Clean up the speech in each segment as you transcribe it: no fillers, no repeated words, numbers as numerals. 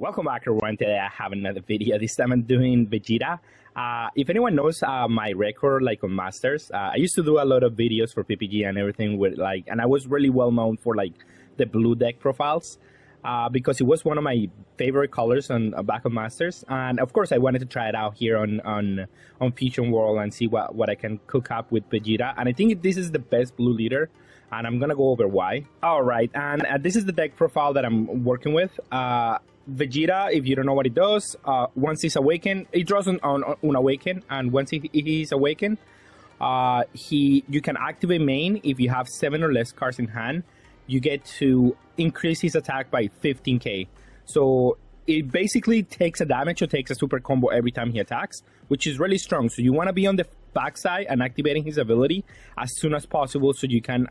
Welcome back everyone. Today I have another video. This time I'm doing Vegeta. If anyone knows my record like on Masters, I used to do a lot of videos for PPG and everything with and I was really well known for like the blue deck profiles because it was one of my favorite colors on back of Masters, and of course I wanted to try it out here on Fusion World and see what I can cook up with Vegeta. And I think this is the best blue leader, and I'm gonna go over why. All right, and this is the deck profile that I'm working with. Vegeta, if you don't know what it does, once he's awakened, he draws on awaken, and once he's awakened, you can activate main. If you have 7 or less cards in hand, you get to increase his attack by 15k. So it basically takes a damage or takes a super combo every time he attacks, which is really strong. So you want to be on the backside and activating his ability as soon as possible so you can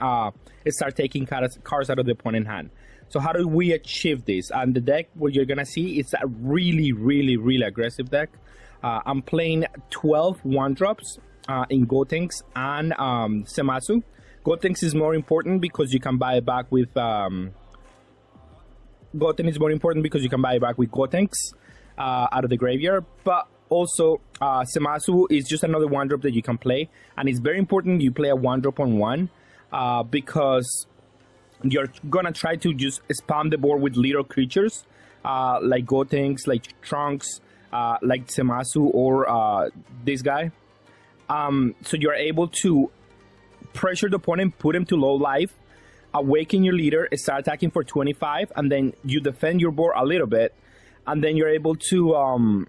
start taking cards out of the opponent's hand. So how do we achieve this? And the deck, what you're gonna see, it's a really aggressive deck. I'm playing 12 1-drops in Gotenks and Zamasu. Gotenks is more important because you can buy it back with Goten is more important because you can buy it back with Gotenks out of the graveyard. But also Zamasu is just another 1-drop that you can play, and it's very important you play a 1-drop on 1 because you're gonna try to just spam the board with little creatures like Gotenks, like Trunks, like Zamasu, or this guy. So you're able to pressure the opponent, put him to low life, awaken your leader, start attacking for 25, and then you defend your board a little bit, and then you're able to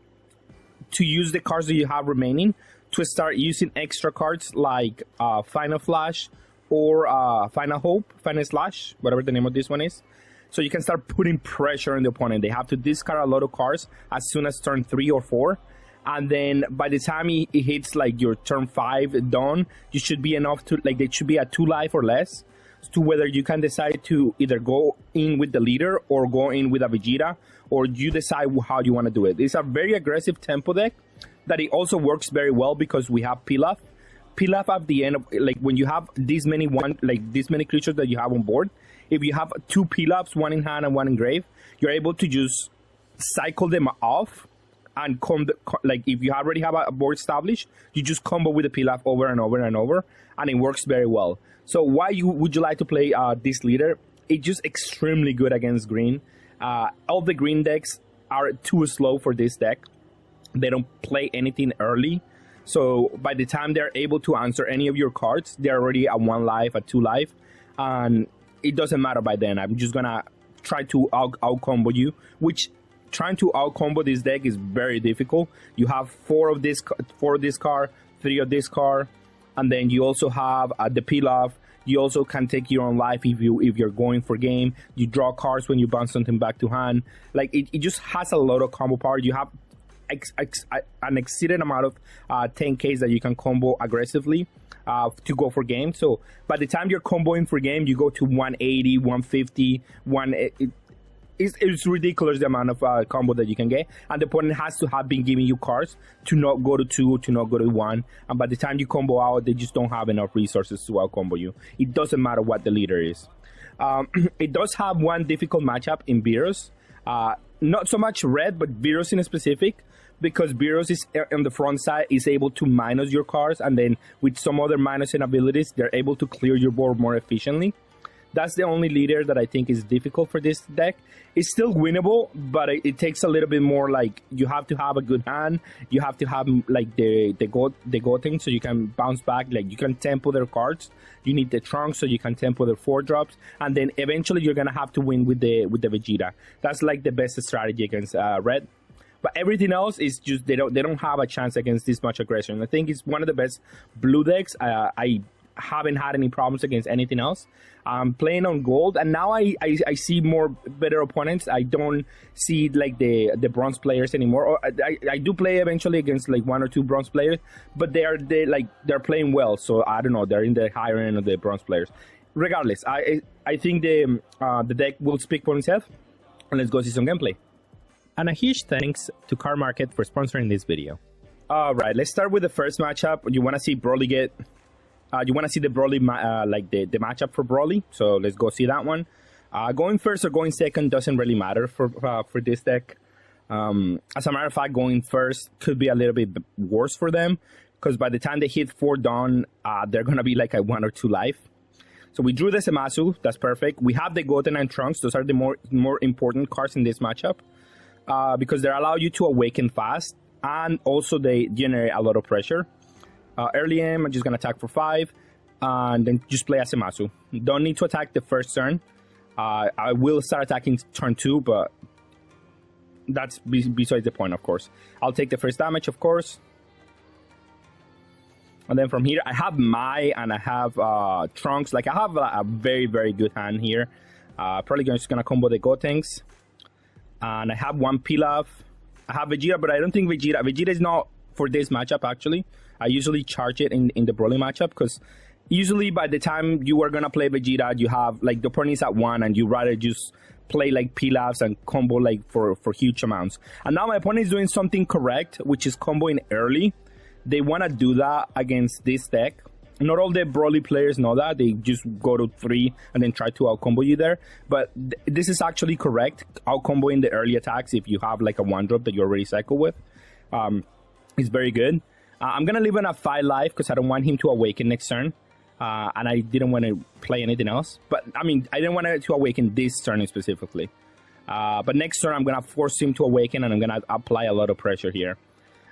use the cards that you have remaining to start using extra cards like Final Flash or Final Hope, Final Slash, whatever the name of this one is. So you can start putting pressure on the opponent. They have to discard a lot of cards as soon as turn 3 or 4. And then by the time he hits like your turn 5 done, you should be enough to, like, they should be at 2 life or less, to whether you can decide to either go in with the leader or go in with a Vegeta, or you decide how you want to do it. It's a very aggressive tempo deck that it also works very well because we have Pilaf. Pilaf at the end of, like, when you have this many creatures that you have on board, if you have 2 Pilafs, 1 in hand and 1 in grave, you're able to just cycle them off and like if you already have a board established, you just combo with the Pilaf over and over and over, and it works very well. So why would you like to play this leader? It's just extremely good against green. All the green decks are too slow for this deck. They don't play anything early. So by the time they're able to answer any of your cards, they're already at 1 life, at 2 life, and it doesn't matter by then. I'm just gonna try to out-combo you, which trying to out-combo this deck is very difficult. You have 4 of this card, 3 of this card, and then you also have the Pilaf. You also can take your own life if you're going for game. You draw cards when you bounce something back to hand. Like it just has a lot of combo power. You have an exceeded amount of 10Ks that you can combo aggressively to go for game. So by the time you're comboing for game, you go to 180, 150, it's ridiculous the amount of combo that you can get, and the opponent has to have been giving you cards to not go to 2, to not go to 1, and by the time you combo out, they just don't have enough resources to out combo you. It doesn't matter what the leader is. It does have one difficult matchup in Beerus. Not so much red, but Beerus in specific, because Beerus is on the front side, is able to minus your cards, and then with some other minusing abilities, they're able to clear your board more efficiently. That's the only leader that I think is difficult for this deck. It's still winnable, but it takes a little bit more, like, you have to have a good hand. You have to have, like, the Goten, so you can bounce back. Like, you can tempo their cards. You need the Trunks, so you can tempo their 4-drops. And then eventually you're going to have to win with the Vegeta. That's, like, the best strategy against red. But everything else is just, they don't have a chance against this much aggression. I think it's one of the best blue decks. I haven't had any problems against anything else. I'm playing on gold, and now I see more better opponents. I don't see like the bronze players anymore. Or I do play eventually against like 1 or 2 bronze players, but they're playing well. So I don't know, they're in the higher end of the bronze players. Regardless, I think the deck will speak for itself, and let's go see some gameplay. And a huge thanks to Card Market for sponsoring this video. All right, let's start with the first matchup. You want to see Broly get. You want to see the Broly, the matchup for Broly. So let's go see that one. Going first or going second doesn't really matter for this deck. As a matter of fact, going first could be a little bit worse for them, because by the time they hit 4 dawn, they're going to be like at 1 or 2 life. So we drew the Zamasu. That's perfect. We have the Goten and Trunks. Those are the more important cards in this matchup, because they allow you to awaken fast, and also they generate a lot of pressure. Early aim, I'm just going to attack for 5, and then just play a Zamasu. Don't need to attack the first turn. I will start attacking turn 2, but that's besides the point, of course. I'll take the first damage, of course. And then from here, I have Mai and I have Trunks. Like, I have a very, very good hand here. Probably just going to combo the Gotenks. And I have 1 Pilaf. I have Vegeta, but I don't think Vegeta is not for this matchup, actually. I usually charge it in the Broly matchup, because usually by the time you are going to play Vegeta, you have, like, the opponent is at 1, and you rather just play, like, Pilafs and combo, like, for huge amounts. And now my opponent is doing something correct, which is comboing early. They want to do that against this deck. Not all the Broly players know that. They just go to 3 and then try to out-combo you there. But this is actually correct. Out-comboing the early attacks if you have like a 1-drop that you already cycle with. Is very good. I'm going to leave him at 5 life because I don't want him to awaken next turn. And I didn't want to play anything else. But, I mean, I didn't want it to awaken this turn specifically. But next turn, I'm going to force him to awaken, and I'm going to apply a lot of pressure here.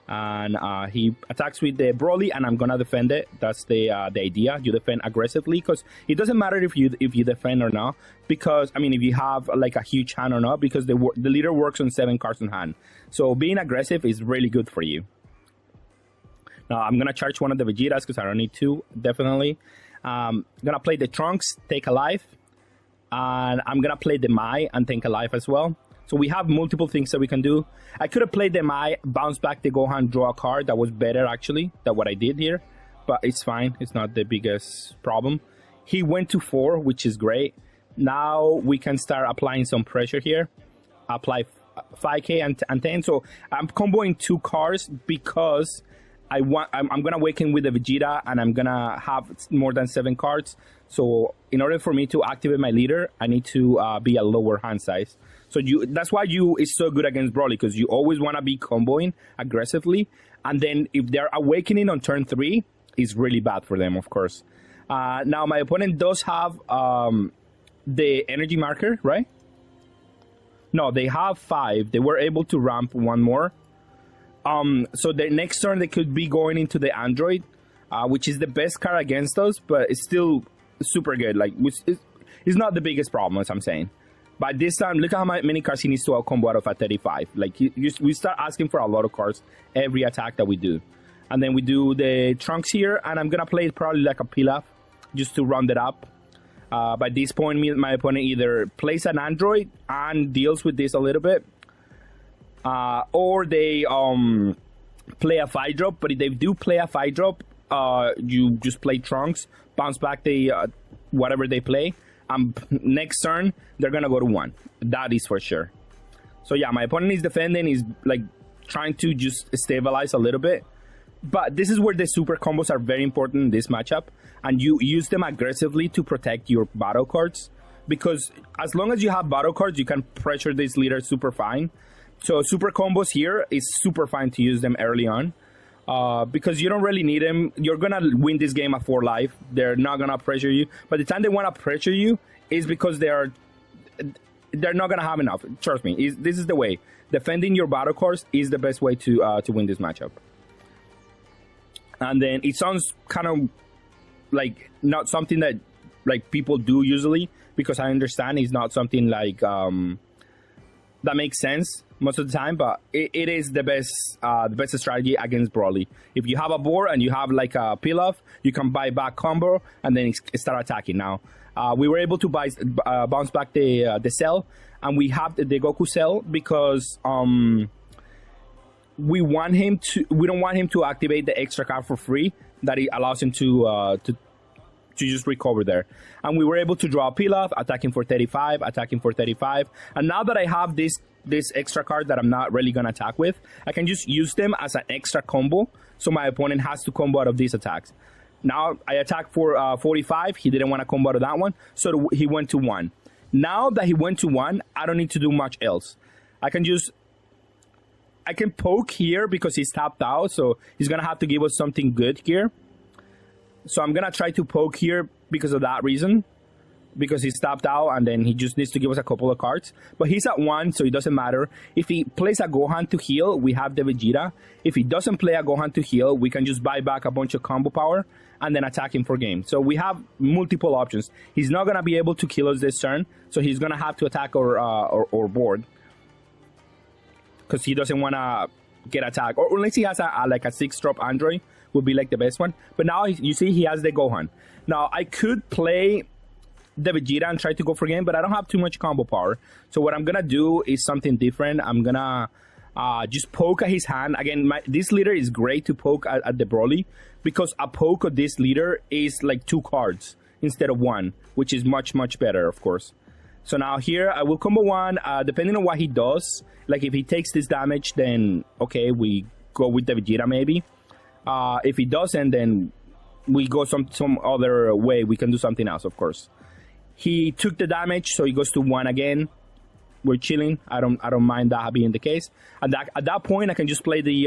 And he attacks with the Broly, and I'm gonna defend it. That's the idea. You defend aggressively, because it doesn't matter if you defend or not, because I mean, if you have like a huge hand or not, because the leader works on 7 cards in hand. So being aggressive is really good for you. Now I'm gonna charge one of the Vegetas because I don't need to. Definitely, I'm gonna play the Trunks, take a life, and I'm gonna play the Mai and take a life as well. So we have multiple things that we can do. I could have played the Mai, bounce back the Gohan, draw a card. That was better, actually, than what I did here. But it's fine. It's not the biggest problem. He went to 4, which is great. Now we can start applying some pressure here. Apply 5k and 10. So I'm comboing 2 cards because I'm going to awaken with the Vegeta, and I'm going to have more than 7 cards. So in order for me to activate my leader, I need to be a lower hand size. So that's why you is so good against Broly, because you always want to be comboing aggressively. And then if they're awakening on turn 3, it's really bad for them, of course. Now, my opponent does have the energy marker, right? No, they have 5. They were able to ramp 1 more. So the next turn, they could be going into the Android, which is the best card against us, but it's still super good. Like, it's not the biggest problem, as I'm saying. But this time, look at how many cards he needs to out-combo out of at 35. Like, we start asking for a lot of cards every attack that we do. And then we do the Trunks here, and I'm going to play it probably like a Pilaf, just to round it up. By this point, my opponent either plays an Android and deals with this a little bit, or they play a 5-drop. But if they do play a 5-drop, you just play Trunks, bounce back the whatever they play. Next turn, they're gonna go to 1. That is for sure. So yeah, my opponent is defending. He's like trying to just stabilize a little bit. But this is where the super combos are very important in this matchup. And you use them aggressively to protect your battle cards. Because as long as you have battle cards, you can pressure this leader super fine. So super combos here is super fine to use them early on. Because you don't really need them. You're gonna win this game at 4 life. They're not gonna pressure you. By the time they want to pressure you, is because they're not gonna have enough. Trust me. This is the way. Defending your battle cards is the best way to win this matchup. And then it sounds kind of like not something that like people do usually, because I understand it's not something like that makes sense most of the time, but it is the best strategy against Broly. If you have a board and you have like a Pilaf, you can buy back combo and then start attacking. Now, we were able to bounce back the Cell, and we have the Goku Cell because we don't want him to activate the extra card for free that it allows him to just recover there. And we were able to draw a Pilaf, attacking for 35, attacking for 35. And now that I have this extra card that I'm not really going to attack with, I can just use them as an extra combo, so my opponent has to combo out of these attacks. Now I attack for 45. He didn't want to combo out of that one, so he went to 1. Now that he went to 1, I don't need to do much else. I can just I can poke here because he's tapped out, so he's gonna have to give us something good here. So I'm gonna try to poke here because of that reason, because he's tapped out and then he just needs to give us a couple of cards. But he's at 1, so it doesn't matter. If he plays a Gohan to heal, we have the Vegeta. If he doesn't play a Gohan to heal, we can just buy back a bunch of combo power and then attack him for game. So we have multiple options. He's not gonna be able to kill us this turn, so he's gonna have to attack our board, because he doesn't want to get attacked. Or unless he has like a 6-drop Android, would be like the best one. But now you see he has the Gohan. Now I could play the Vegeta and try to go for game, but I don't have too much combo power. So what I'm going to do is something different. I'm going to just poke at his hand. Again, this leader is great to poke at the Broly, because a poke of this leader is like 2 cards instead of 1, which is much, much better, of course. So now here, I will combo 1, depending on what he does. Like, if he takes this damage, then, okay, we go with the Vegeta, maybe. If he doesn't, then we go some other way. We can do something else, of course. He took the damage, so he goes to 1 again. We're chilling. I don't mind that being the case. At that point, I can just play the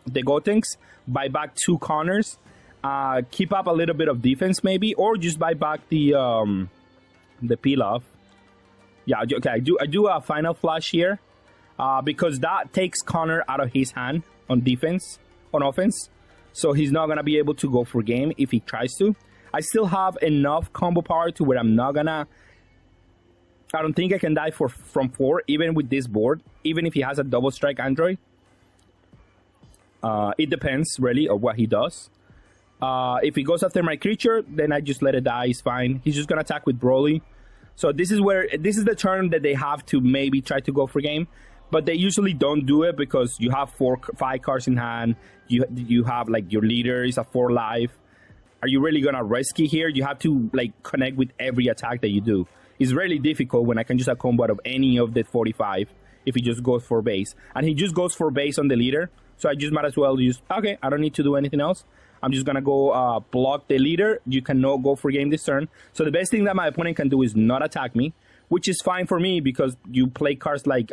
Gotenks, buy back 2 corners, keep up a little bit of defense, maybe, or just buy back the Pilaf. Yeah, okay, I do a Final Flash here, because that takes Connor out of his hand on offense. So he's not going to be able to go for game if he tries to. I still have enough combo power to where I'm not going to... I don't think I can die from 4, even with this board, even if he has a double strike Android. It depends, really, on what he does. If he goes after my creature, then I just let it die, it's fine. He's just going to attack with Broly. So this is the turn that they have to maybe try to go for game, but they usually don't do it because you have 5 cards in hand. You have like your leader is a 4 life. Are you really gonna risk it here? You have to like connect with every attack that you do. It's really difficult when I can just a combo out of any of the 45 if he just goes for base, and he just goes for base on the leader. So I just might as well just okay. I don't need to do anything else. I'm just gonna go block the leader. You cannot go for game this turn. So the best thing that my opponent can do is not attack me, which is fine for me because you play cards like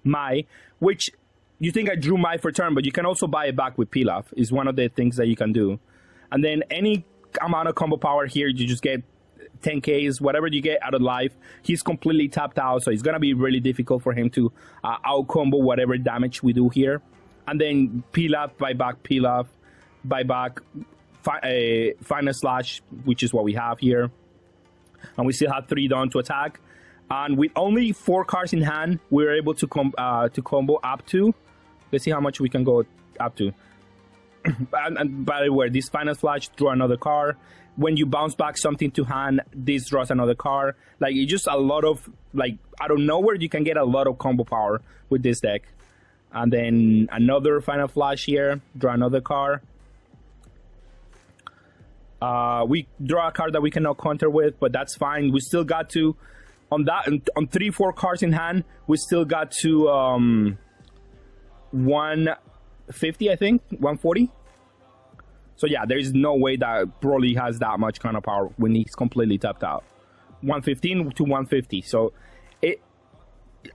Mai, which you think I drew Mai for turn, but you can also buy it back with Pilaf. Is one of the things that you can do. And then any amount of combo power here, you just get 10Ks, whatever you get out of life. He's completely tapped out, so it's gonna be really difficult for him to out combo whatever damage we do here. And then Pilaf, buy back Pilaf. Buy back Final Slash, which is what we have here, and we still have 3 down to attack. And with only 4 cards in hand, we're able to combo up to. Let's see how much we can go up to. and by the way, this Final Flash draw another card. When you bounce back something to hand, this draws another card. Like, it's just a lot of, like, out of nowhere, you can get a lot of combo power with this deck. And then another Final Flash here, draw another card. We draw a card that we cannot counter with, but that's fine. We still got to, on 3-4 cards in hand, we still got to 150, I think, 140. So yeah, there is no way that Broly has that much kind of power when he's completely tapped out. 115 to 150. So it,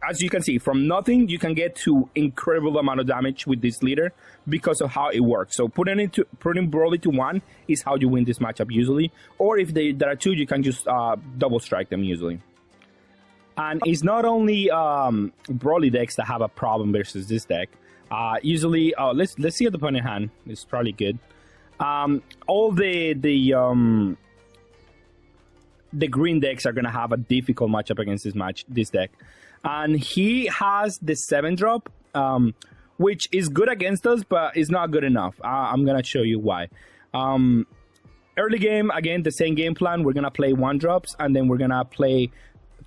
as you can see, from nothing you can get to incredible amount of damage with this leader because of how it works. So putting Broly to 1 is how you win this matchup usually. Or if there are 2, you can just double strike them usually. And it's not only Broly decks that have a problem versus this deck. Usually, let's see at the opponent hand. It's probably good. All the green decks are gonna have a difficult matchup against this deck. And he has the 7-drop, which is good against us, but is not good enough. I'm gonna show you why. Early game, again, the same game plan. We're gonna play 1-drops, and then we're gonna play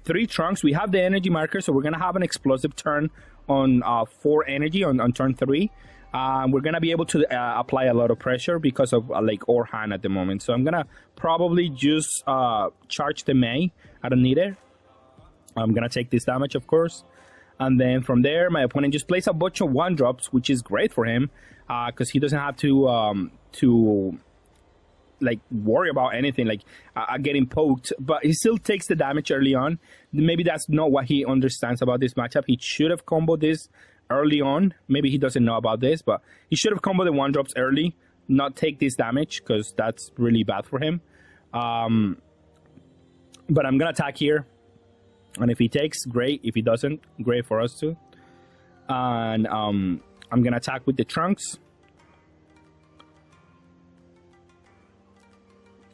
3 Trunks. We have the energy marker, so we're gonna have an explosive turn on 4 energy on turn 3. We're gonna be able to apply a lot of pressure because of like our hand at the moment. So I'm gonna probably just charge the May. I don't need it. I'm gonna take this damage, of course, and then from there my opponent just plays a bunch of 1-drops, which is great for him because he doesn't have to like worry about anything like getting poked, but he still takes the damage early on. Maybe that's not what he understands about this matchup. He should have comboed this early on. Maybe he doesn't know about this, but he should have comboed the 1-drops early, not take this damage, because that's really bad for him. But I'm going to attack here. And if he takes, great. If he doesn't, great for us too. And I'm going to attack with the Trunks.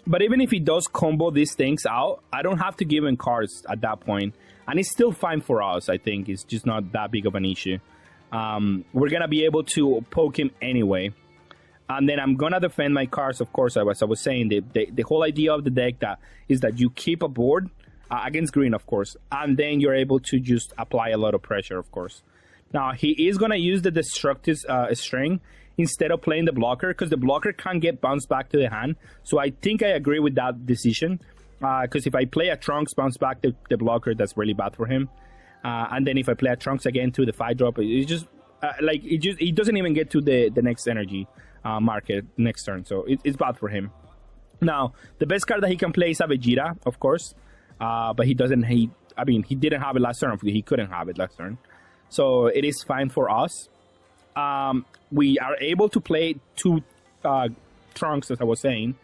But even if he does combo these things out, I don't have to give him cards at that point. And it's still fine for us, I think. It's just not that big of an issue. We're going to be able to poke him anyway. And then I'm going to defend my cards, of course, as I was saying. The whole idea of the deck is that you keep a board against green, of course. And then you're able to just apply a lot of pressure, of course. Now, he is going to use the Destructive String instead of playing the blocker, because the blocker can't get bounced back to the hand. So I think I agree with that decision, because if I play a Trunks bounce back the blocker, that's really bad for him. And then if I play a Trunks again to the 5-drop, it's just he doesn't even get to the next energy market next turn. So it's bad for him. Now, the best card that he can play is a Vegeta, of course, but he didn't have it last turn. He couldn't have it last turn. So it is fine for us. We are able to play 2 Trunks, as I was saying,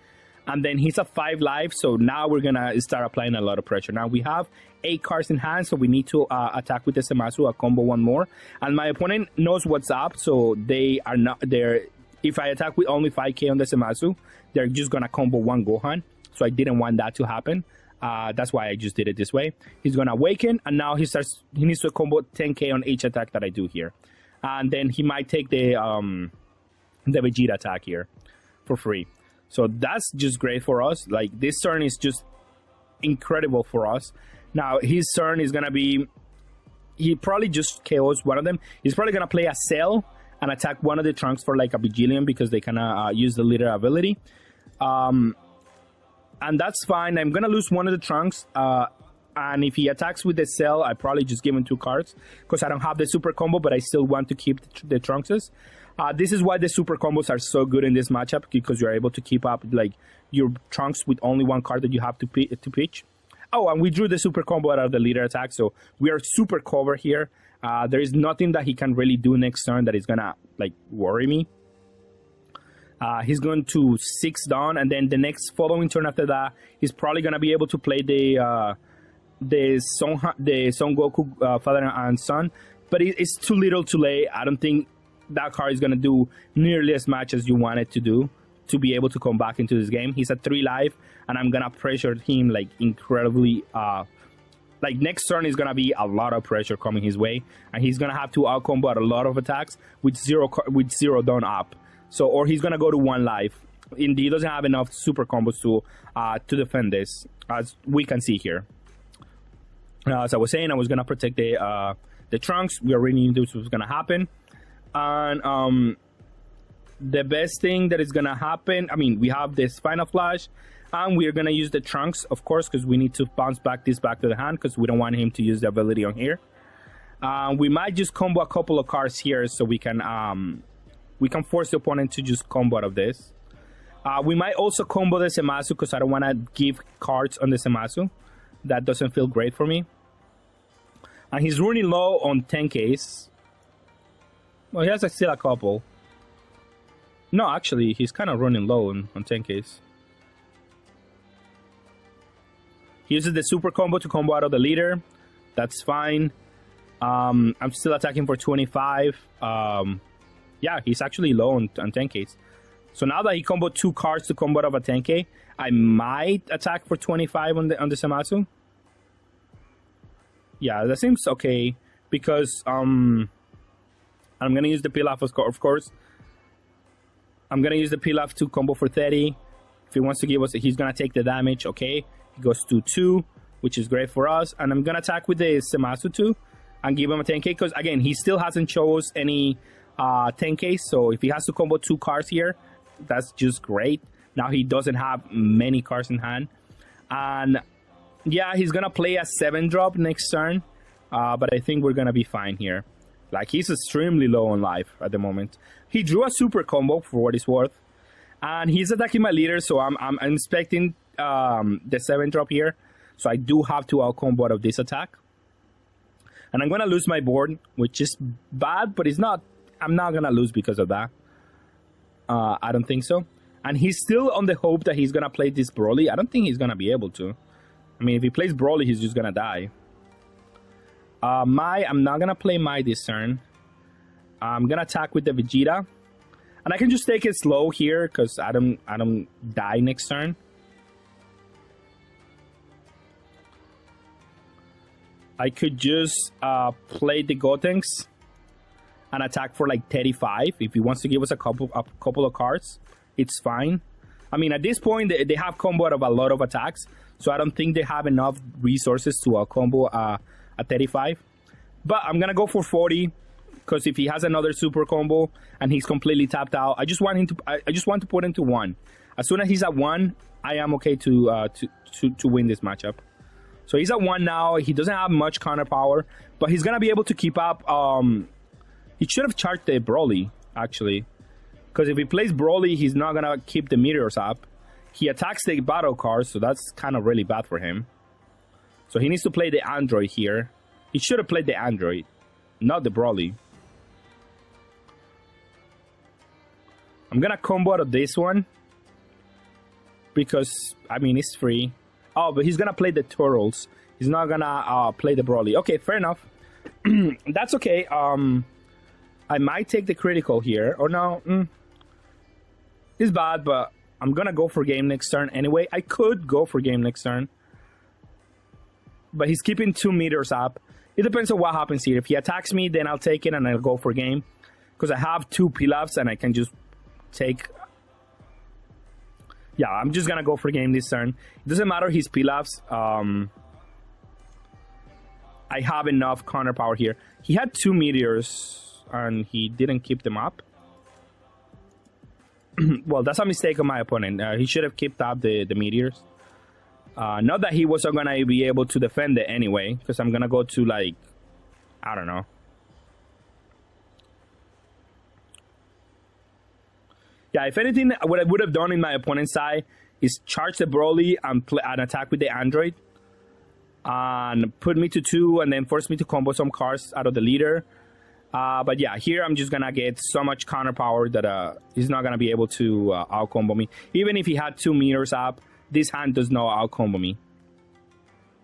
and then he's a 5 life, so now we're gonna start applying a lot of pressure. Now we have 8 cards in hand, so we need to attack with the Zamasu, a combo 1 more, and my opponent knows what's up, so they are not there. If I attack with only 5k on the Zamasu, they're just gonna combo 1 Gohan, so I didn't want that to happen. That's why I just did it this way. He's gonna awaken, and now he needs to combo 10k on each attack that I do here. And then he might take the Vegeta attack here for free. So that's just great for us. Like, this turn is just incredible for us. Now, his turn is going to be... He probably just KOs one of them. He's probably going to play a Cell and attack one of the Trunks for like a Bajillion, because they can use the leader ability. And that's fine. I'm going to lose one of the Trunks. And if he attacks with the Cell, I probably just give him 2 cards, because I don't have the super combo, but I still want to keep the Trunkses. This is why the super combos are so good in this matchup, because you're able to keep up like your Trunks with only 1 card that you have to pitch. Oh, and we drew the super combo out of the leader attack, so we are super covered here. There is nothing that he can really do next turn that is gonna like worry me. He's going to 6 down, and then the next following turn after that, he's probably gonna be able to play the Son Goku father and son, but it's too little too late. I don't think that card is going to do nearly as much as you want it to do to be able to come back into this game. He's at 3 life, and I'm going to pressure him like incredibly. Like, next turn is going to be a lot of pressure coming his way, and he's going to have to out combo a lot of attacks with zero down up. So, or he's going to go to 1 life. And he doesn't have enough super combos to defend this, as we can see here. As I was saying, I was gonna protect the Trunks. We already knew this was gonna happen, and the best thing that is gonna happen. I mean, we have this Final Flash, and we're gonna use the Trunks, of course, because we need to bounce back this back to the hand, because we don't want him to use the ability on here. We might just combo a couple of cards here, so we can force the opponent to just combo out of this. We might also combo the Zamasu, because I don't want to give cards on the Zamasu. That doesn't feel great for me. And he's running low on 10Ks. Well, he has still a couple. No, actually, he's kind of running low on 10Ks. He uses the super combo to combo out of the leader. That's fine. I'm still attacking for 25. Yeah, he's actually low on 10Ks. So now that he comboed 2 cards to combo out of a 10K, I might attack for 25 on the Zamasu. Yeah, that seems okay, because I'm gonna use the Pilaf, of course. I'm gonna use the Pilaf to combo for 30. If he wants to give us, he's gonna take the damage. Okay, he goes to 2, which is great for us. And I'm gonna attack with the Zamasu too, and give him a 10K, because again, he still hasn't chose any 10K. So if he has to combo 2 cards here, that's just great. Now he doesn't have many cards in hand. And yeah, he's going to play a 7-drop next turn. But I think we're going to be fine here. Like, he's extremely low on life at the moment. He drew a super combo for what it's worth. And he's attacking my leader, so I'm expecting the 7-drop here. So I do have to out combo out of this attack. And I'm gonna lose my board, which is bad, but it's not. I'm not gonna lose because of that. I don't think so. And he's still on the hope that he's gonna play this Broly. I don't think he's gonna be able to. I mean, if he plays Broly, he's just gonna die. I'm not gonna play Mai this turn. I'm gonna attack with the Vegeta, and I can just take it slow here because I don't die next turn. I could just play the Gotenks and attack for like 35. If he wants to give us a couple of cards, it's fine. I mean, at this point, they have combo out of a lot of attacks, so I don't think they have enough resources to combo a 35. But I'm gonna go for 40 because if he has another super combo and he's completely tapped out, I just want him to. I just want to put him to 1. As soon as he's at 1, I am okay to win this matchup. So he's at 1 now. He doesn't have much counter power, but he's gonna be able to keep up. He should have charged the Broly actually, because if he plays Broly, he's not gonna keep the meteors up. He attacks the battle cards, so that's kind of really bad for him. So he needs to play the Android here. He should have played the Android, not the Broly. I'm gonna combo out of this one because, I mean, it's free. Oh, but he's gonna play the Turtles. He's not gonna play the Broly. Okay, fair enough. That's okay. I might take the critical here. Or no. It's bad, but I'm gonna go for game next turn anyway. I could go for game next turn. But he's keeping 2 meters up. It depends on what happens here. If he attacks me, then I'll take it and I'll go for game. Because I have 2 Pilafs and I can just take... Yeah, I'm just gonna go for game this turn. It doesn't matter his Pilafs. I have enough counter power here. He had 2 meteors and he didn't keep them up. Well, that's a mistake on my opponent. He should have kept up the meteors. Not that he wasn't gonna be able to defend it anyway, because I'm gonna go to, like, I don't know. Yeah, if anything, what I would have done in my opponent's side is charge the Broly and play an attack with the Android. And put me to 2 and then force me to combo some cards out of the leader. But yeah, here I'm just gonna get so much counter power that he's not gonna be able to out-combo me. Even if he had 2 meters up, this hand does not out-combo me.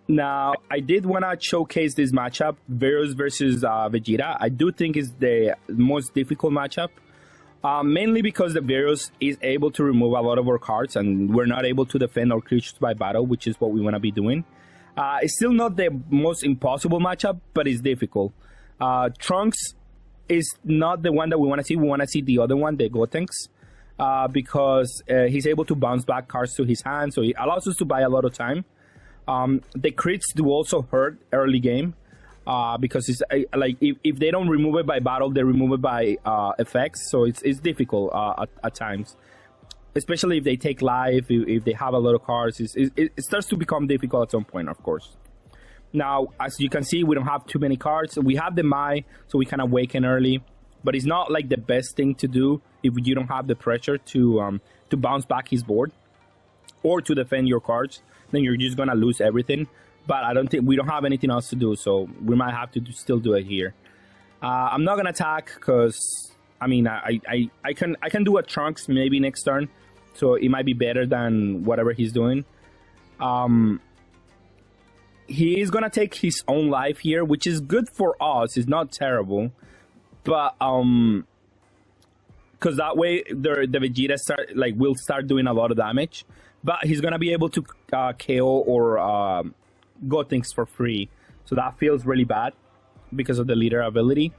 Now, I did want to showcase this matchup, Varos versus Vegeta. I do think it's the most difficult matchup. Mainly because the Varos is able to remove a lot of our cards and we're not able to defend our creatures by battle, which is what we want to be doing. It's still not the most impossible matchup, but it's difficult. Trunks is not the one that we want to see. We want to see the other one, the Gotenks, because he's able to bounce back cards to his hand, so it allows us to buy a lot of time. The crits do also hurt early game. Because it's like if they don't remove it by battle, they remove it by effects. So it's difficult at times, especially if they take life, if they have a lot of cards. It starts to become difficult at some point, of course. Now, as you can see, we don't have too many cards. We have the Mai, so we can awaken early, but it's not like the best thing to do if you don't have the pressure to bounce back his board or to defend your cards. Then you're just gonna lose everything. But I don't think we don't have anything else to do, so we might have to still do it here. I'm not gonna attack because I mean I can do a Trunks maybe next turn, so it might be better than whatever he's doing. He is gonna take his own life here, which is good for us. It's not terrible, but because that way the Vegeta will start doing a lot of damage. But he's gonna be able to KO or Gotenks for free, so that feels really bad because of the leader ability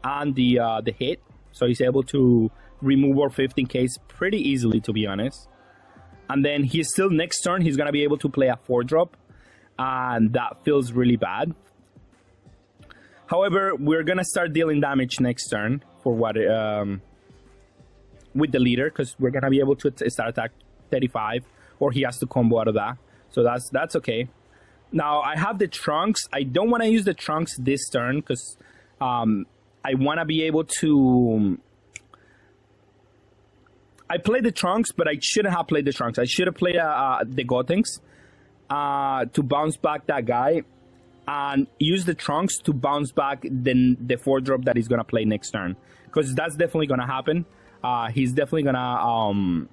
and the hit. So he's able to remove our 15Ks pretty easily, to be honest. And then he's still next turn he's gonna be able to play a 4-drop, and that feels really bad. However, we're gonna start dealing damage next turn for what with the leader, because we're gonna be able to start attack 35, or he has to combo out of that. So that's okay. Now, I have the Trunks. I don't want to use the Trunks this turn because I want to be able to... I played the Trunks, but I shouldn't have played the Trunks. I should have played the Gotenks to bounce back that guy. and use the Trunks to bounce back the 4-drop that he's gonna play next turn, because that's definitely gonna happen. He's definitely gonna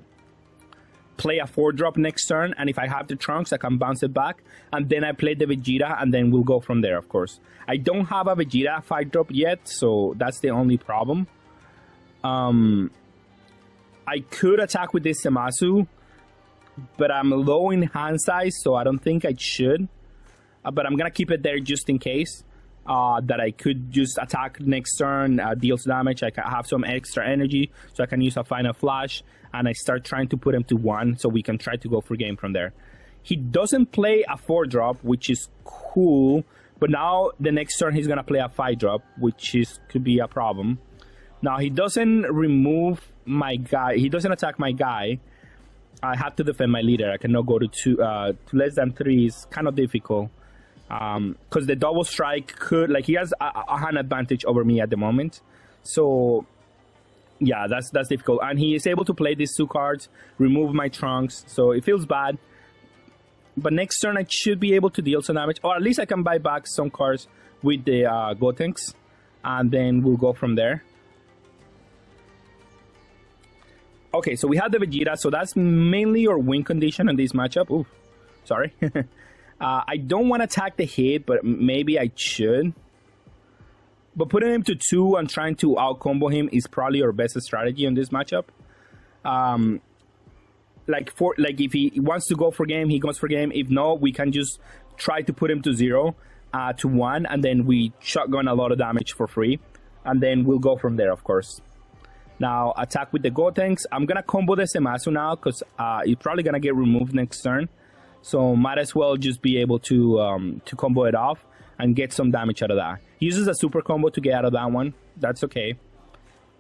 play a 4-drop next turn, and if I have the Trunks, I can bounce it back, and then I play the Vegeta, and then we'll go from there. Of course, I don't have a Vegeta 5-drop yet, so that's the only problem. I could attack with this Zamasu, but I'm low in hand size, so I don't think I should. But I'm gonna keep it there just in case. That I could just attack next turn, deals damage. I can have some extra energy, so I can use a Final Flash, and I start trying to put him to 1, so we can try to go for game from there. He doesn't play a 4-drop, which is cool, but now the next turn he's gonna play a 5-drop, which could be a problem. Now he doesn't remove my guy. He doesn't attack my guy. I have to defend my leader. I cannot go to less than 3. Is kind of difficult. Because the double strike could, like, he has a hand advantage over me at the moment. So, yeah, that's difficult. And he is able to play these 2 cards, remove my Trunks. So it feels bad. But next turn, I should be able to deal some damage. Or at least I can buy back some cards with the Gotenks. And then we'll go from there. Okay, so we have the Vegeta. So that's mainly your win condition in this matchup. Ooh, sorry. I don't want to attack the hit, but maybe I should. But putting him to 2 and trying to out-combo him is probably your best strategy in this matchup. Like if he wants to go for game, he goes for game. If no, we can just try to put him to 0, to 1, and then we shotgun a lot of damage for free. And then we'll go from there, of course. Now, attack with the Gotenks. I'm going to combo the Zamasu now, because he's probably going to get removed next turn. So might as well just be able to combo it off and get some damage out of that. He uses a super combo to get out of that one. That's okay.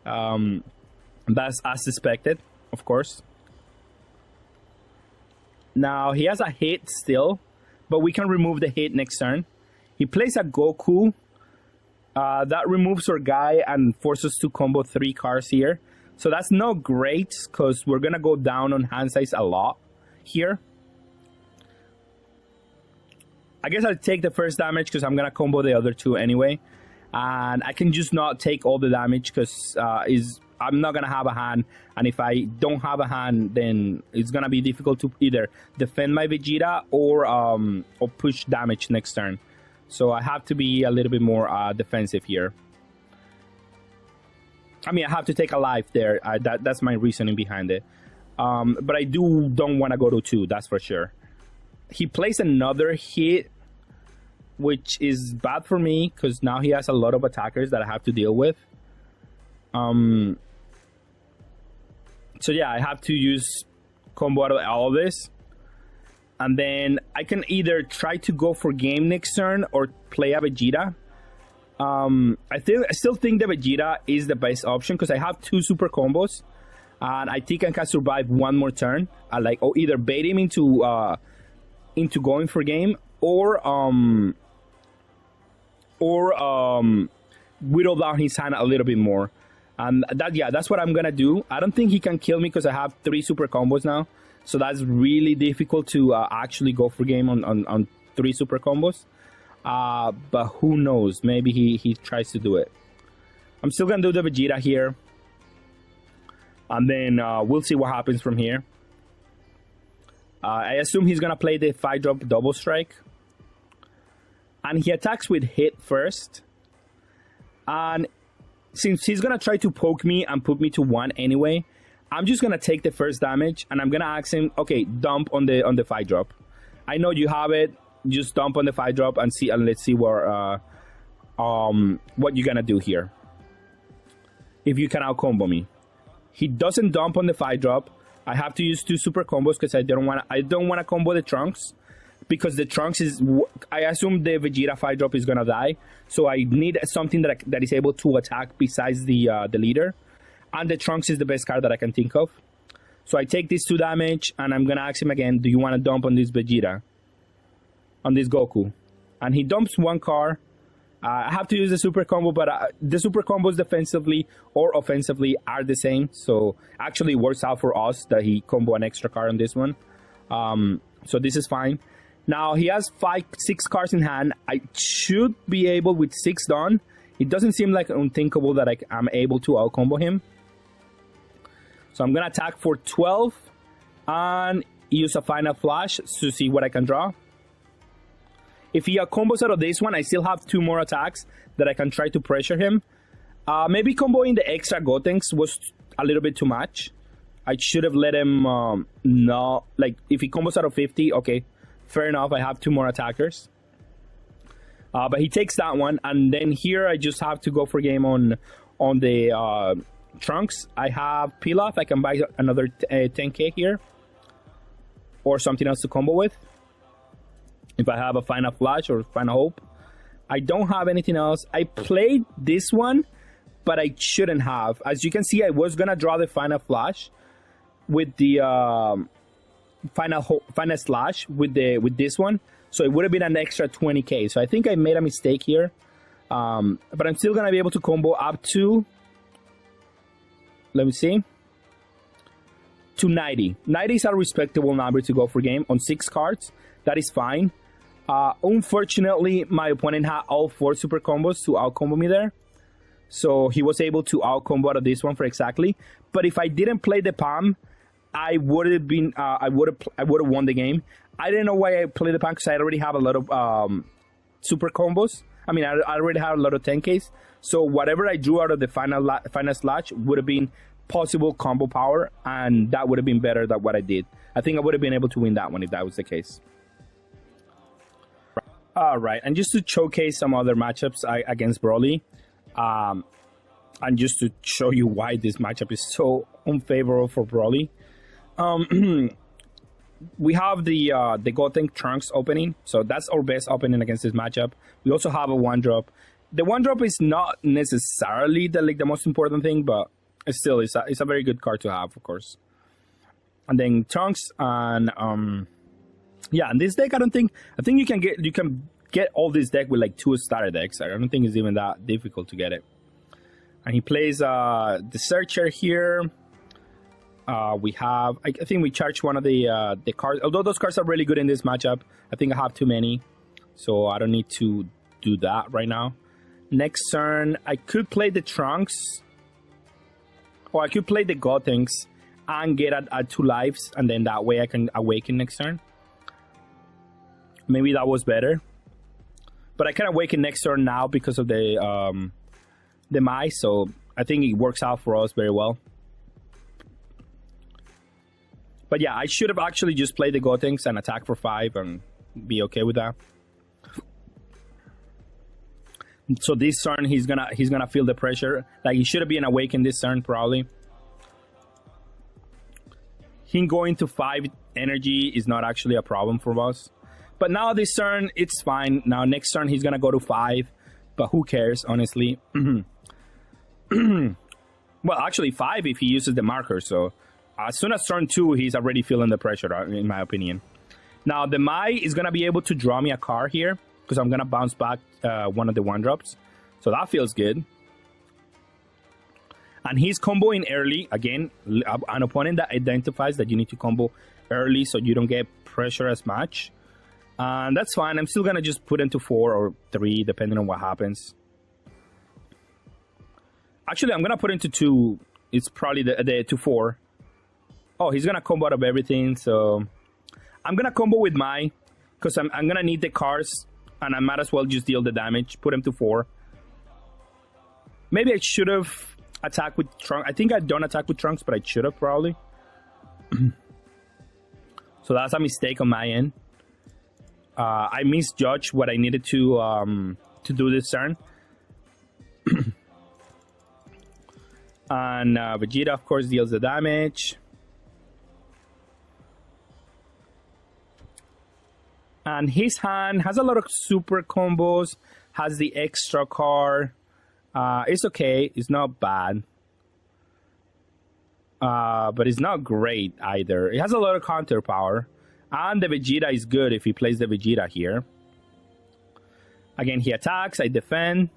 That's as expected, of course. Now he has a hit still, but we can remove the hit next turn. He plays a Goku. That removes our guy and forces us to combo 3 cards here. So that's not great, because we're gonna go down on hand size a lot here. I guess I'll take the first damage because I'm going to combo the other 2 anyway. And I can just not take all the damage because I'm not going to have a hand. And if I don't have a hand, then it's going to be difficult to either defend my Vegeta or push damage next turn. So I have to be a little bit more defensive here. I mean, I have to take a life there. That's my reasoning behind it. But I don't want to go to 2, that's for sure. He plays another hit, which is bad for me because now he has a lot of attackers that I have to deal with. So yeah, I have to use combo out of all of this. And then I can either try to go for game next turn or play a Vegeta. I still think the Vegeta is the best option because I have 2 super combos. And I think I can survive 1 more turn. Or either bait him into going for game or whittle down his hand a little bit more. And that's what I'm gonna do. I don't think he can kill me because I have 3 super combos now, so that's really difficult to actually go for game on 3 super combos. But who knows, maybe he tries to do it. I'm still gonna do the Vegeta here, and then we'll see what happens from here. I assume he's gonna play the 5-drop double strike. And he attacks with hit first. And since he's gonna try to poke me and put me to 1 anyway, I'm just gonna take the first damage and I'm gonna ask him, okay, dump on the 5-drop. I know you have it, just dump on the 5-drop and let's see what you're gonna do here. If you can out combo me. He doesn't dump on the 5-drop. I have to use 2 super combos because I don't wanna combo the Trunks. Because the Trunks is, I assume the Vegeta 5-drop is gonna die, so I need something that is able to attack besides the leader, and the Trunks is the best card that I can think of. So I take this 2 damage, and I'm gonna ask him again, do you want to dump on this Vegeta, on this Goku? And he dumps 1 card. I have to use the super combo, but the super combos defensively or offensively are the same, so actually it works out for us that he combo an extra card on this one. So this is fine. Now he has 6 cards in hand. I should be able with 6 done. It doesn't seem like unthinkable that I'm able to out-combo him. So I'm going to attack for 12 and use a Final Flash to see what I can draw. If he combos out of this one, I still have 2 more attacks that I can try to pressure him. Maybe comboing the extra Gotenks was a little bit too much. I should have let him know, like, if he combos out of 50, okay, fair enough, I have 2 more attackers. But he takes that one, and then here I just have to go for game on the Trunks. I have Pilaf, I can buy another 10k here. Or something else to combo with. If I have a Final Flash or Final Hope. I don't have anything else. I played this one, but I shouldn't have. As you can see, I was gonna draw the Final Flash with the Final Slash with this one, so it would have been an extra 20k. So I think I made a mistake here, but I'm still gonna be able to combo up to, let me see, to 90. 90 is a respectable number to go for game on 6 cards. That is fine. Unfortunately, my opponent had all 4 super combos to out combo me there. So he was able to out combo out of this one for exactly. But if I didn't play the Palm, I would have been I would have won the game. I didn't know why I played the Palm because I already have a lot of super combos. I mean, I already have a lot of 10Ks. So whatever I drew out of the final slash would have been possible combo power, and that would have been better than what I did. I think I would have been able to win that one if that was the case. All right, and just to showcase some other matchups against Broly, and just to show you why this matchup is so unfavorable for Broly, we have the Gotenk Trunks opening, so that's our best opening against this matchup. We also have a 1-drop. The 1-drop is not necessarily the most important thing, but still, it's a very good card to have, of course. And then Trunks and yeah, and this deck I think you can get all this deck with like 2 starter decks. I don't think it's even that difficult to get it. And he plays the Searcher here. We have, I think we charge one of the cards. Although those cards are really good in this matchup, I think I have too many, so I don't need to do that right now. Next turn, I could play the Trunks, or I could play the Gotenks and get at 2 lives, and then that way I can awaken next turn. Maybe that was better, but I can awaken next turn now because of the Mai, so I think it works out for us very well. But yeah, I should have actually just played the Gotenks and attack for 5 and be okay with that. So this turn he's gonna feel the pressure. Like, he should have been awakened this turn probably. Him going to 5 energy is not actually a problem for us. But now this turn it's fine. Now next turn he's gonna go to 5, but who cares, honestly. Well, actually 5 if he uses the marker. So as soon as turn 2, he's already feeling the pressure, in my opinion. Now the Mai is gonna be able to draw me a card here, because I'm gonna bounce back one of the 1-drops, so that feels good. And he's comboing early again, an opponent that identifies that you need to combo early so you don't get pressure as much, and that's fine. I'm still gonna just put into 4 or 3 depending on what happens. Actually, I'm gonna put into 2. It's probably the to 4. Oh, he's gonna combo out of everything, so I'm gonna combo with Mai because I'm gonna need the cards. And I might as well just deal the damage, put him to 4. Maybe I should have attacked with Trunks. I think I don't attack with Trunks, but I should have probably. So that's a mistake on my end. I misjudged what I needed to do this turn. And Vegeta, of course, deals the damage. And his hand has a lot of super combos, has the extra card. It's okay, it's not bad. But it's not great either. It has a lot of counter power. And the Vegeta is good if he plays the Vegeta here. Again, he attacks, I defend.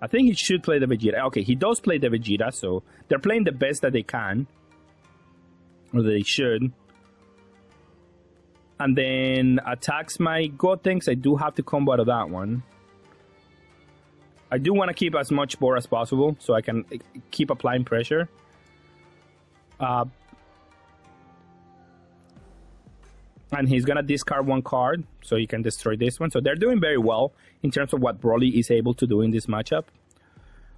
I think he should play the Vegeta. Okay, he does play the Vegeta, so they're playing the best that they can. Or they should. and then attacks my Gotenks. I do have to combo out of that one. I do want to keep as much board as possible so I can keep applying pressure. And he's going to discard one card so he can destroy this one. So they're doing very well in terms of what Broly is able to do in this matchup.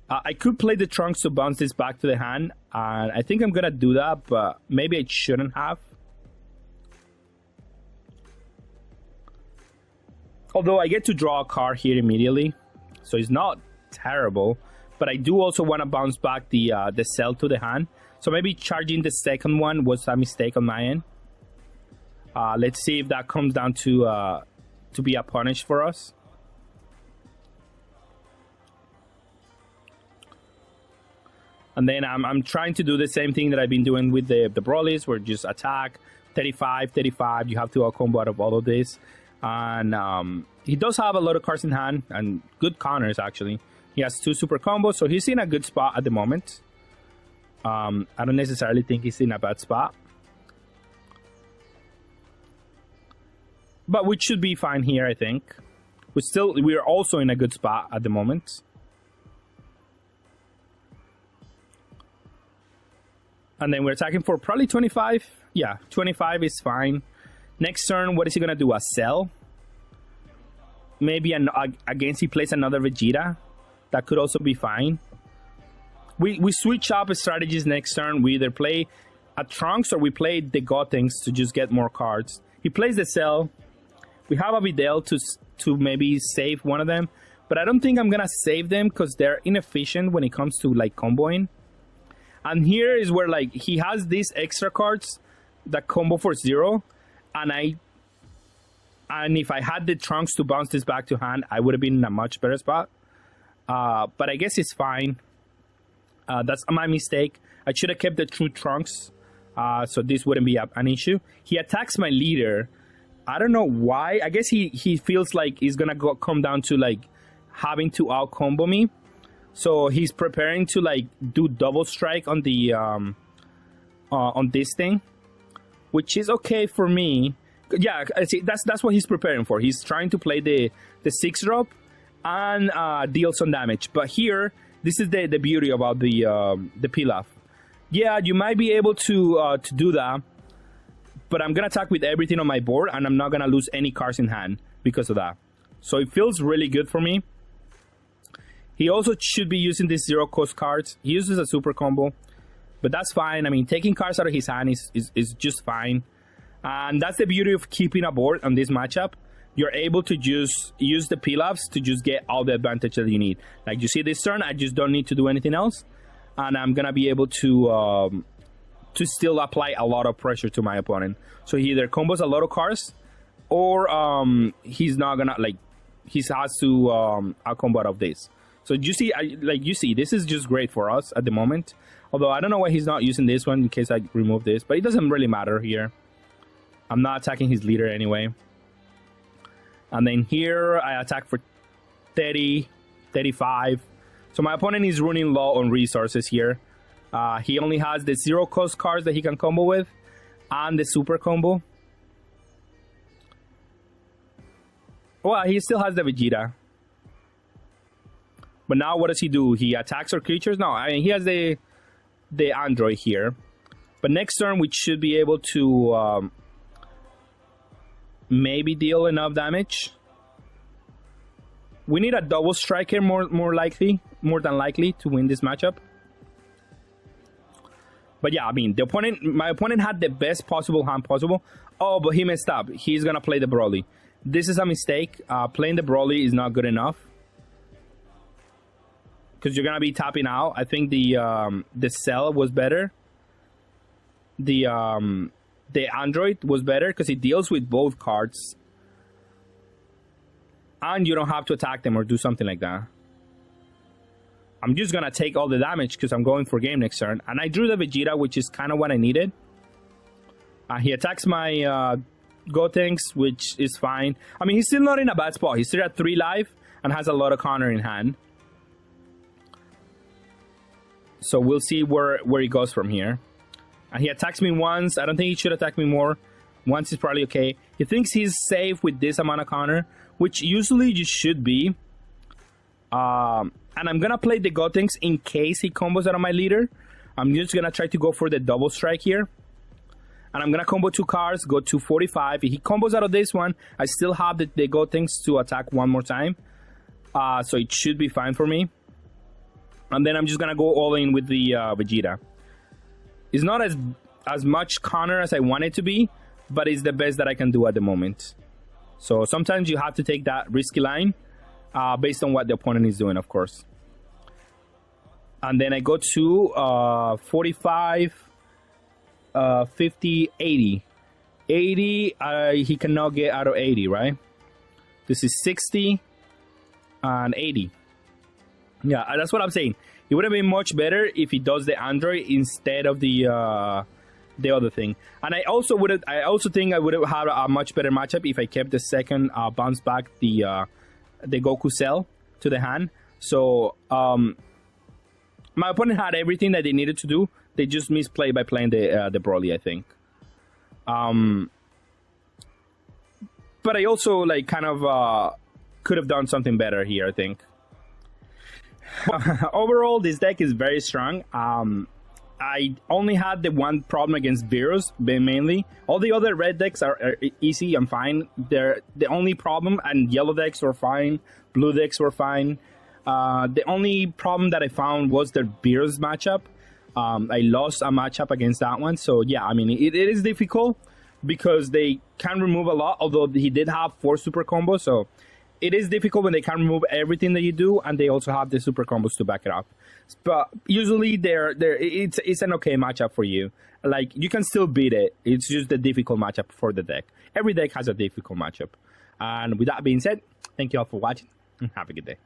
I could play the Trunks to bounce this back to the hand. And I think I'm going to do that, but maybe I shouldn't have. Although I get to draw a card here immediately. So it's not terrible. But I do also want to bounce back the Cell to the hand. So maybe charging the second one was a mistake on my end. Let's see if that comes down to be a punish for us. And then I'm trying to do the same thing that I've been doing with the Brolys, where just attack 35, 35. You have to combo out of all of this. And he does have a lot of cards in hand and good counters, actually. He has 2 super combos, so he's in a good spot at the moment. I don't necessarily think he's in a bad spot. But we should be fine here, I think. We're also in a good spot at the moment. And then we're attacking for probably 25. Yeah, 25 is fine. Next turn, what is he going to do? A Cell? Maybe against he plays another Vegeta. That could also be fine. We switch up strategies next turn. We either play a Trunks or we play the Gotenks to just get more cards. He plays the Cell. We have a Videl to maybe save one of them. But I don't think I'm going to save them because they're inefficient when it comes to like comboing. And here is where like he has these extra cards that combo for 0. And if I had the Trunks to bounce this back to hand, I would have been in a much better spot. But I guess it's fine. That's my mistake. I should have kept the true Trunks. So this wouldn't be an issue. He attacks my leader. I don't know why. I guess he feels like he's going to come down to like having to out combo me. So he's preparing to like do double strike on the on this thing, which is okay for me. Yeah, I see, that's what he's preparing for. He's trying to play the 6-drop and deal some damage. But here, this is the beauty about the Pilaf. Yeah, you might be able to do that, but I'm gonna attack with everything on my board, and I'm not gonna lose any cards in hand because of that. So it feels really good for me. He also should be using these 0-cost cards. He uses a super combo, but that's fine. I mean, taking cards out of his hand is just fine. And that's the beauty of keeping a board on this matchup. You're able to just use the Pilafs to just get all the advantage that you need. Like you see this turn, I just don't need to do anything else. And I'm going to be able to still apply a lot of pressure to my opponent. So he either combos a lot of cards, or he's not going to, like, he has to out-combo out of this. So you see, this is just great for us at the moment. Although I don't know why he's not using this one in case I remove this. But it doesn't really matter here. I'm not attacking his leader anyway. And then here, I attack for 30, 35. So my opponent is running low on resources here. He only has the 0-cost cards that he can combo with. And the super combo. Well, he still has the Vegeta. But now what does he do? He attacks our creatures? No, I mean, he has the android here. But next turn, we should be able to maybe deal enough damage. We need a double striker more than likely to win this matchup. But yeah, I mean, my opponent had the best possible hand possible. Oh, but he messed up. He's gonna play the Broly. This is a mistake. Playing the Broly is not good enough, because you're gonna be tapping out. I think the Cell was better. The android was better because it deals with both cards, and you don't have to attack them or do something like that. I'm just gonna take all the damage because I'm going for game next turn, and I drew the Vegeta, which is kind of what I needed. He attacks my Gotenks, which is fine. I mean, he's still not in a bad spot. He's still at 3 life and has a lot of counter in hand. So we'll see where he goes from here. And he attacks me once. I don't think he should attack me more. Once is probably okay. He thinks he's safe with this amount of counter, which usually you should be. And I'm gonna play the Gotenks in case he combos out of my leader. I'm just gonna try to go for the double strike here. And I'm gonna combo 2 cards, go to 45. If he combos out of this one, I still have the Gotenks to attack one more time. So it should be fine for me. And then I'm just gonna go all in with the Vegeta. It's not as much counter as I want it to be, but it's the best that I can do at the moment. So sometimes you have to take that risky line based on what the opponent is doing, of course. And then I go to 45, 50, 80. 80, he cannot get out of 80, right? This is 60 and 80. Yeah, that's what I'm saying. It would have been much better if he does the Android instead of the other thing. And I also think I would have had a much better matchup if I kept the second bounce back the Goku Cell to the hand. So my opponent had everything that they needed to do. They just misplayed by playing the Broly, I think. But I also like kind of could have done something better here, I think. Overall, this deck is very strong. I only had the one problem against Virus, mainly. All the other red decks are easy and fine. They're the only problem, and yellow decks were fine. Blue decks were fine. The only problem that I found was the Virus matchup. I lost a matchup against that one. So yeah, I mean, it is difficult because they can remove a lot, although he did have 4 super combos. So it is difficult when they can remove everything that you do, and they also have the super combos to back it up. But usually it's an okay matchup for you. Like, you can still beat it. It's just a difficult matchup for the deck. Every deck has a difficult matchup. And with that being said, thank you all for watching, and have a good day.